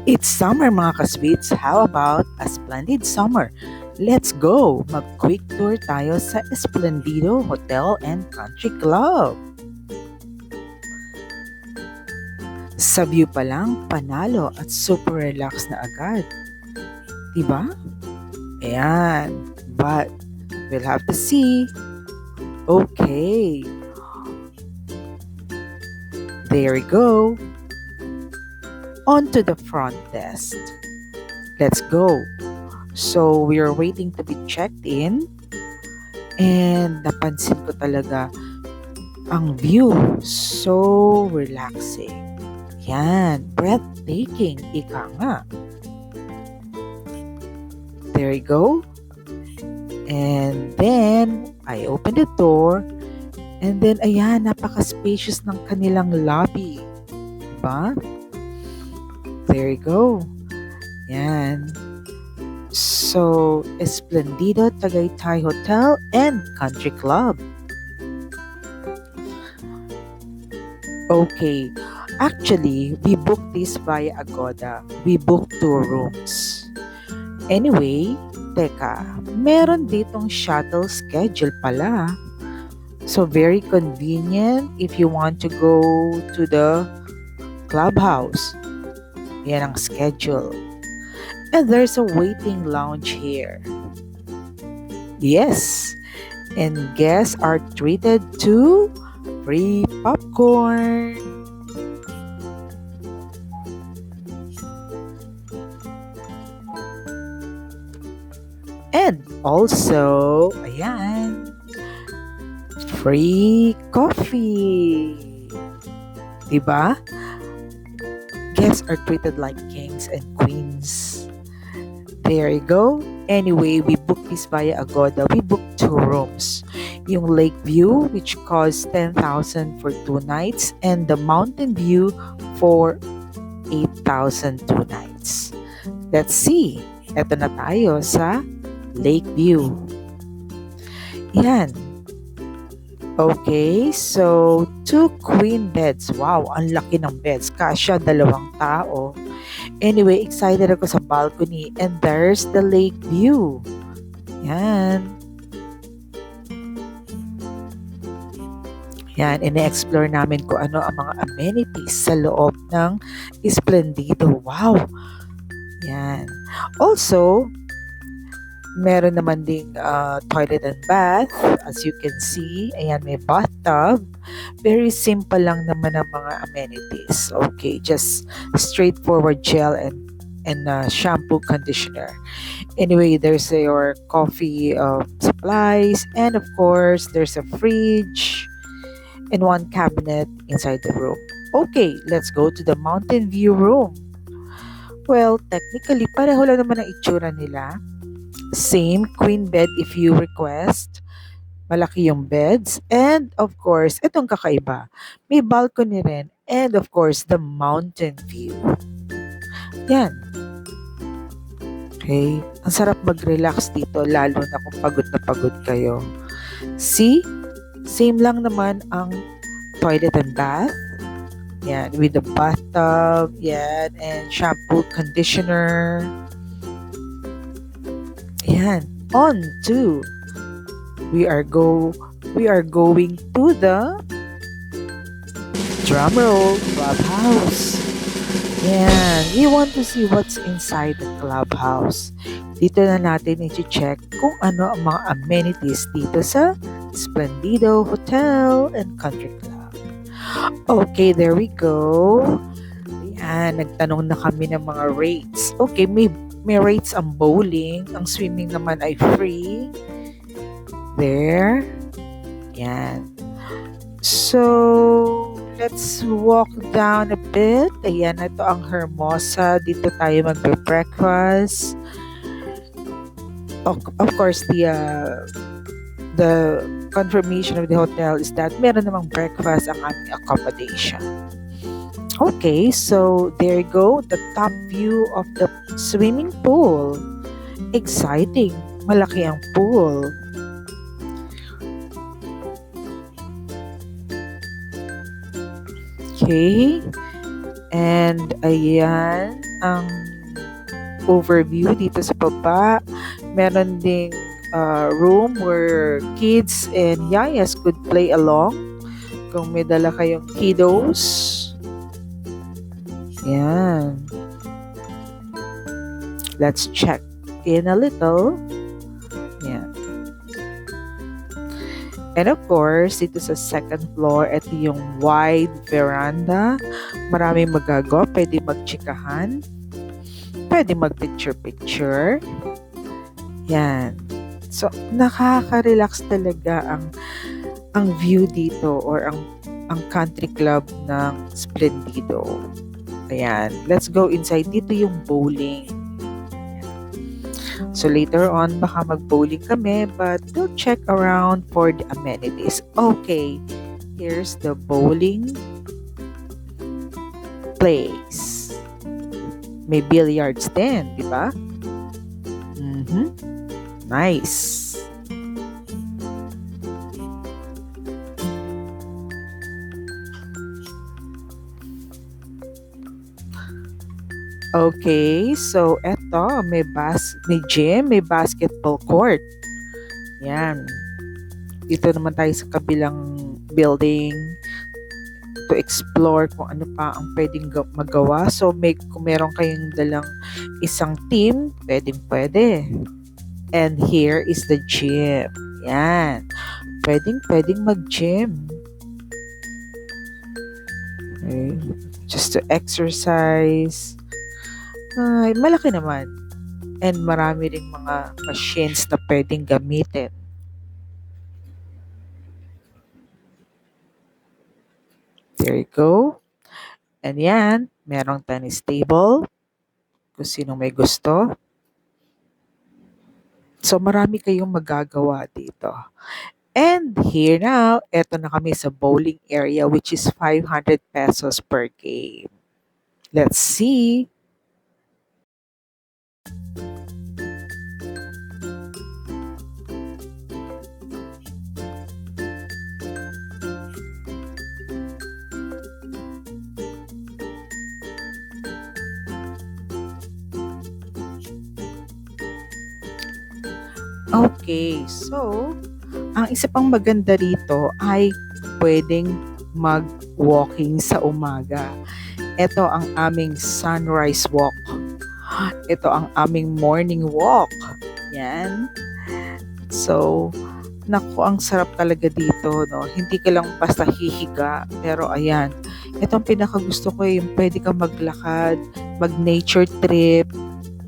It's summer mga kasweets. How about a splendid summer? Let's go! Mag-quick tour tayo sa Esplendido Hotel and Country Club. Sa view pa lang, panalo at super relax na agad. Diba? Ayan. But, we'll have to see. Okay. There we go. On to the front desk. Let's go. So, we are waiting to be checked in. And napansin ko talaga ang view. So relaxing. Yan. Breathtaking. Ika nga. There you go. And then, I opened the door. And then, ayan, napaka-spacious ng kanilang lobby. Diba? There you go. Yan. So, Esplendido Tagaytay Hotel and Country Club. Okay. Actually, we booked this via Agoda. We booked 2 rooms. Anyway, teka, meron ditong shuttle schedule pala. So, very convenient if you want to go to the clubhouse. Yan ang schedule. And there's a waiting lounge here. Yes, and guests are treated to free popcorn. And also, ayan, free coffee. Diba? Guests are treated like kings and queens. There you go. Anyway, we booked this via Agoda. We booked 2 rooms. Yung Lakeview, which costs 10,000 for 2 nights, and the Mountain View for 8,000 2 nights. Let's see. Ito na tayo sa Lakeview. Yan. Okay, so 2 queen beds. Wow, ang laki ng beds. Kasya 2 tao. Anyway, excited ako sa balcony. And there's the lake view. Yan. Yan, ine-explore namin kung ano ang mga amenities sa loob ng Esplendido. Wow! Yan. Also, meron naman ding toilet and bath. As you can see, ayan, may bathtub. Very simple lang naman ang mga amenities. Okay, just straightforward gel and shampoo, conditioner. Anyway, there's your coffee supplies, and of course, there's a fridge and 1 cabinet inside the room. Okay, let's go to the mountain view room. Well, technically, pareho lang naman ang itsura nila. Same queen bed if you request. Malaki yung beds. And of course, itong kakaiba. May balcony rin. And of course, the mountain view. Yan. Okay. Ang sarap mag-relax dito, lalo na kung pagod na pagod kayo. See? Same lang naman ang toilet and bath. Yan. With the bathtub. Yan. And shampoo, conditioner. Yan. On to. We are going to the drumroll clubhouse. Yan. We want to see what's inside the clubhouse. Dito na natin i-check kung ano ang mga amenities dito sa Esplendido Hotel and Country Club. Okay, there we go. Yan, nagtanong na kami ng mga rates. Okay, may rates ang bowling. Ang swimming naman ay free. There. Yan. So, let's walk down a bit. Ayan, ito ang Hermosa. Dito tayo magbe-breakfast. Of course, the confirmation of the hotel is that meron namang breakfast ang aming accommodation. Okay, so there you go. The top view of the swimming pool. Exciting. Malaki ang pool. Okay. And ayan. ang overview dito sa baba. Meron ding room where kids and yayas could play along kung may dala kayong kiddos. Yan. Let's check in a little. Yan. And of course, dito sa second floor, ito yung wide veranda. Maraming magagawa. Pwede magchikahan. Pwede mag-picture-picture. Yan. So, nakaka-relax talaga ang view dito or ang country club ng Splendido. Ayan. Let's go inside. Dito yung bowling. So later on, baka mag-bowling kami, but we'll check around for the amenities. Okay, here's the bowling place. May billiards din, di ba? Nice. Okay, so eto, may gym, may basketball court. Yan. Dito naman tayo sa kabilang building to explore kung ano pa ang pwedeng magawa. So, kung meron kayong dalang isang team, pwede. And here is the gym. Yan. Pwedeng mag-gym. Okay. Just to exercise. Ay, malaki naman. And marami ring mga machines na pwedeng gamitin. There you go. And yan, merong tennis table. Kung sino may gusto. So, marami kayong magagawa dito. And here now, eto na kami sa bowling area which is 500 pesos per game. Let's see. Okay, so ang isa pang maganda rito ay pwedeng mag-walking sa umaga. Ito ang aming sunrise walk. Ito ang aming morning walk. Yan. So, naku, ang sarap talaga dito, no? Hindi ka lang basta hihiga, pero ayan. Ito ang pinakagusto ko, yung pwede kang maglakad, mag-nature trip.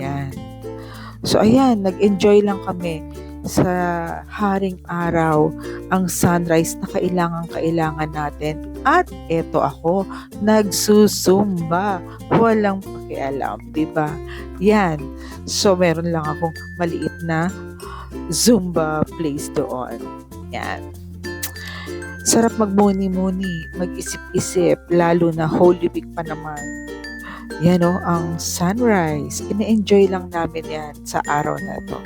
Yan. So, ayan, nag-enjoy lang kami sa haring araw, ang sunrise na kailangan natin. At eto ako, nagsusumba. Walang pakialam, diba? Yan. So, meron lang akong maliit na Zumba place doon. Yan. Sarap magmuni-muni, mag-isip-isip, lalo na Holy Week pa naman. Yan o, ang sunrise. Ine-enjoy lang namin yan sa araw na to.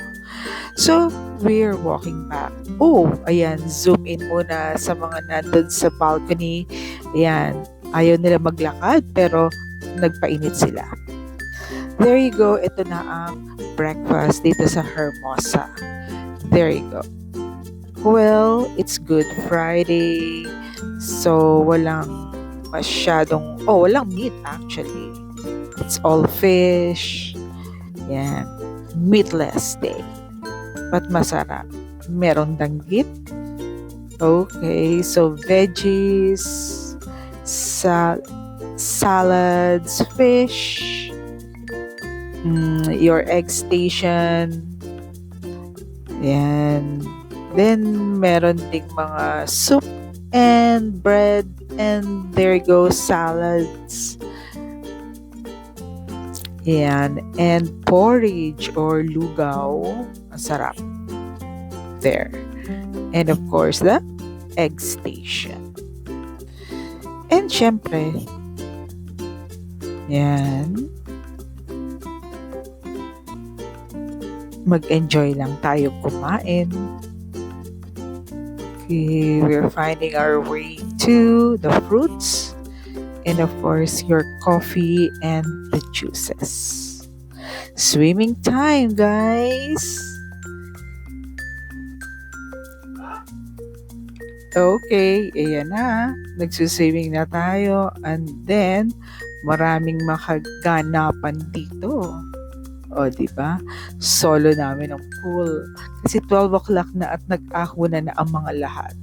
So, we're walking back. Oh, ayan, zoom in muna sa mga nandun sa balcony. Ayan, ayaw nila maglakad pero nagpainit sila. There you go, ito na ang breakfast dito sa Hermosa. There you go. Well, it's Good Friday. So, walang meat actually. It's all fish. Yan. Meatless day. But masarap. Merong danggit. Okay, so veggies, salads, fish, your egg station. Yan. Then, meron ding mga soup and bread. And there you go, salads. Yan. And porridge or lugaw. Ang sarap. There. And of course, the egg station. And syempre, yan. Mag-enjoy lang tayo kumain. Okay, we're finding our way to the fruits. And of course, your coffee, and the juices. Swimming time, guys! Okay, ayan na. Nagsuswimming na tayo. And then, maraming makaganapan dito. O, di ba? Solo namin ang pool. Kasi 12 o'clock na at nag-ahon na ang mga lahat.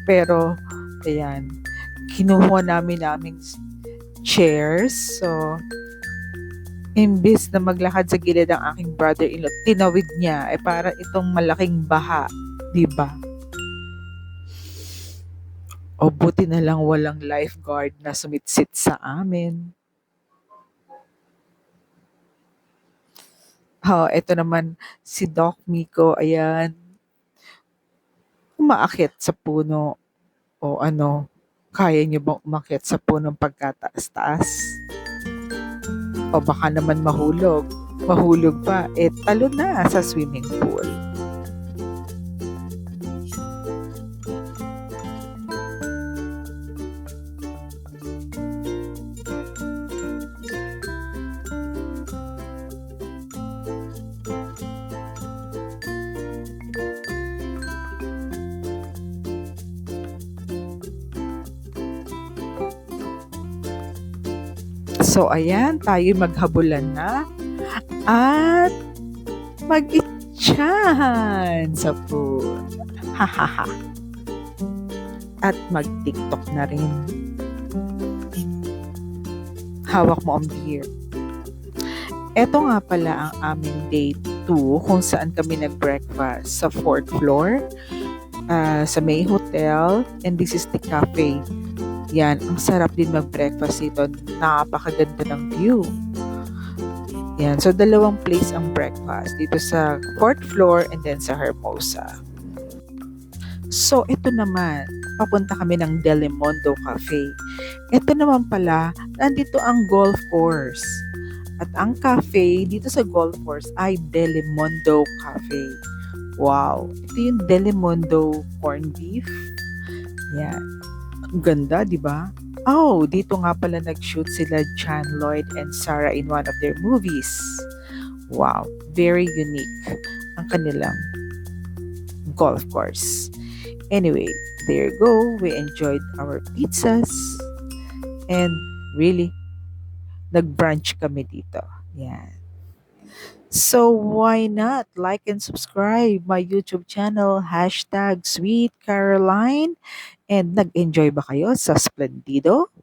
Pero, ayan, kinuha naming chairs. So, imbis na maglakad sa gilid ang aking brother-in-law, tinawid niya. Para itong malaking baha. Di ba? O buti na lang walang lifeguard na sumitsit sa amin. Eto naman si Doc Miko, ayan, umaakyat sa puno o ano, kaya niyo bang umakyat sa punong pagkataas-taas? O baka naman mahulog. Mahulog pa, talo na sa swimming pool. So, ayan, tayo maghabulan na at mag-itchan sa pool. Hahaha. At mag-tiktok na rin. Hawak mo ang beer. Ito nga pala ang aming day 2 kung saan kami nag-breakfast sa 4th floor sa May Hotel, and this is the cafe. Yan, ang sarap din mag-breakfast dito. Napakaganda ng view. Yan, so dalawang place ang breakfast. Dito sa 4th floor and then sa Hermosa. So, ito naman, papunta kami ng Delimondo Cafe. Ito naman pala, nandito ang golf course. At ang cafe dito sa golf course ay Delimondo Cafe. Wow, ito yung Delimondo corned beef. Yan. Ang ganda, di ba? Oh, dito nga pala nag-shoot sila John Lloyd and Sarah in one of their movies. Wow, very unique ang kanilang golf course. Anyway, there you go. We enjoyed our pizzas and really, nag-brunch kami dito. Yan. So, why not like and subscribe my YouTube channel, #SweetCaroline. And nag-enjoy ba kayo sa Splendido?